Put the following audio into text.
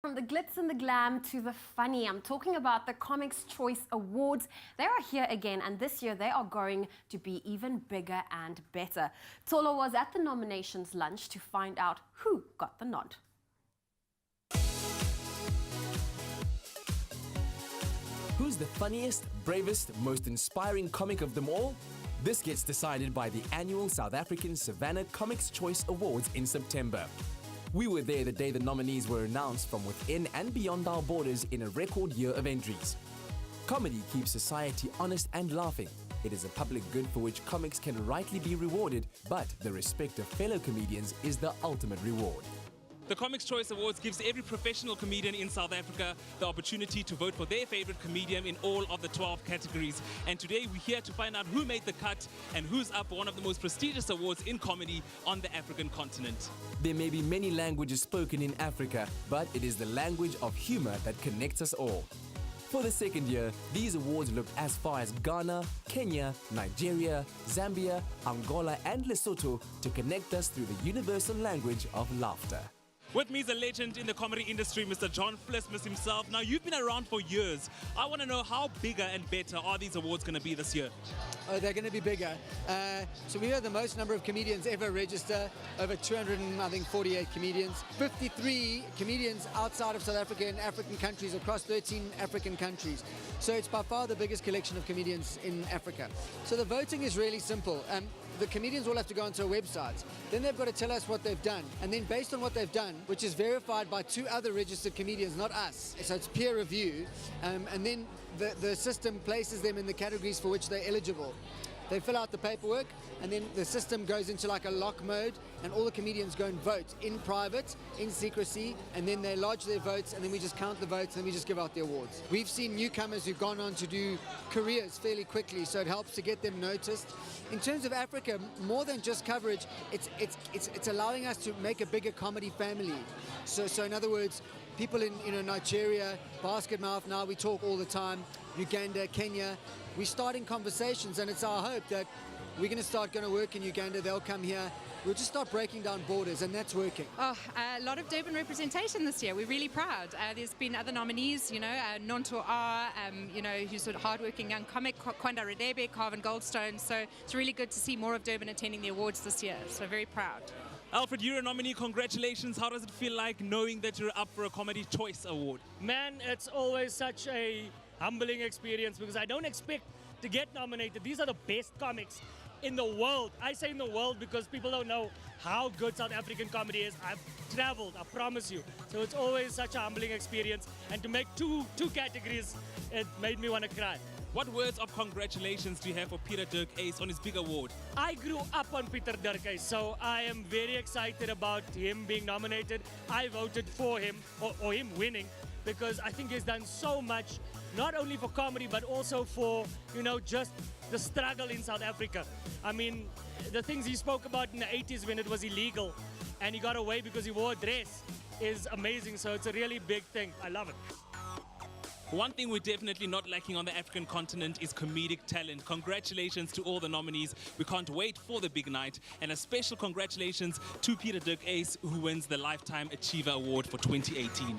From the glitz and the glam to the funny, I'm talking about the Comics Choice Awards. They are here again, and this year they are going to be even bigger and better. Tsholo was at the nominations lunch to find out who got the nod. Who's the funniest, bravest, most inspiring comic of them all? This gets decided by the annual South African Savannah Comics Choice Awards in September. We were there the day the nominees were announced from within and beyond our borders in a record year of entries. Comedy keeps society honest and laughing. It is a public good for which comics can rightly be rewarded, but the respect of fellow comedians is the ultimate reward. The Comics Choice Awards gives every professional comedian in South Africa the opportunity to vote for their favorite comedian in all of the 12 categories. And today we're here to find out who made the cut and who's up for one of the most prestigious awards in comedy on the African continent. There may be many languages spoken in Africa, but it is the language of humor that connects us all. For the second year, these awards looked as far as Ghana, Kenya, Nigeria, Zambia, Angola and Lesotho to connect us through the universal language of laughter. With me is a legend in the comedy industry, Mr. John Flismus himself. Now, you've been around for years. I want to know how bigger and better are these awards going to be this year? Oh, they're going to be bigger. So we have the most number of comedians ever register, over 248 comedians. 53 comedians outside of South Africa in African countries, across 13 African countries. So it's by far the biggest collection of comedians in Africa. So the voting is really simple. The comedians all have to go onto a website. Then they've got to tell us what they've done. And then based on what they've done, which is verified by 2 other registered comedians, not us, so it's peer review, and then the system places them in the categories for which they're eligible. They fill out the paperwork, and then the system goes into like a lock mode, and all the comedians go and vote in private, in secrecy, and then they lodge their votes, and then we just count the votes, and we just give out the awards. We've seen newcomers who've gone on to do careers fairly quickly, so it helps to get them noticed. In terms of Africa, more than just coverage, it's allowing us to make a bigger comedy family. So in other words, people in Nigeria, Basket Mouth now, we talk all the time, Uganda, Kenya, we're starting conversations, and it's our hope that we're going to work in Uganda, they'll come here, we'll just start breaking down borders, and that's working. Oh, a lot of Durban representation this year. We're really proud. There's been other nominees, Nonto R, who's sort of hardworking young comic, Kwanda Radebe, Carvin Goldstone. So it's really good to see more of Durban attending the awards this year. So very proud. Alfred, you're a nominee. Congratulations. How does it feel like knowing that you're up for a Comedy Choice Award? Man, it's always such a humbling experience because I don't expect to get nominated. These are the best comics in the world. I say in the world because people don't know how good South African comedy is. I've traveled, I promise you. So it's always such a humbling experience. And to make two categories, it made me want to cry. What words of congratulations do you have for Peter Dirk Ace on his big award? I grew up on Peter Dirk Ace, so I am very excited about him being nominated. I voted for him, or him winning, because I think he's done so much, not only for comedy, but also for, just the struggle in South Africa. I mean, the things he spoke about in the 80s when it was illegal, and he got away because he wore a dress, is amazing. So it's a really big thing. I love it. One thing we're definitely not lacking on the African continent is comedic talent. Congratulations to all the nominees. We can't wait for the big night. And a special congratulations to Peter Dirk Ace, who wins the Lifetime Achiever Award for 2018.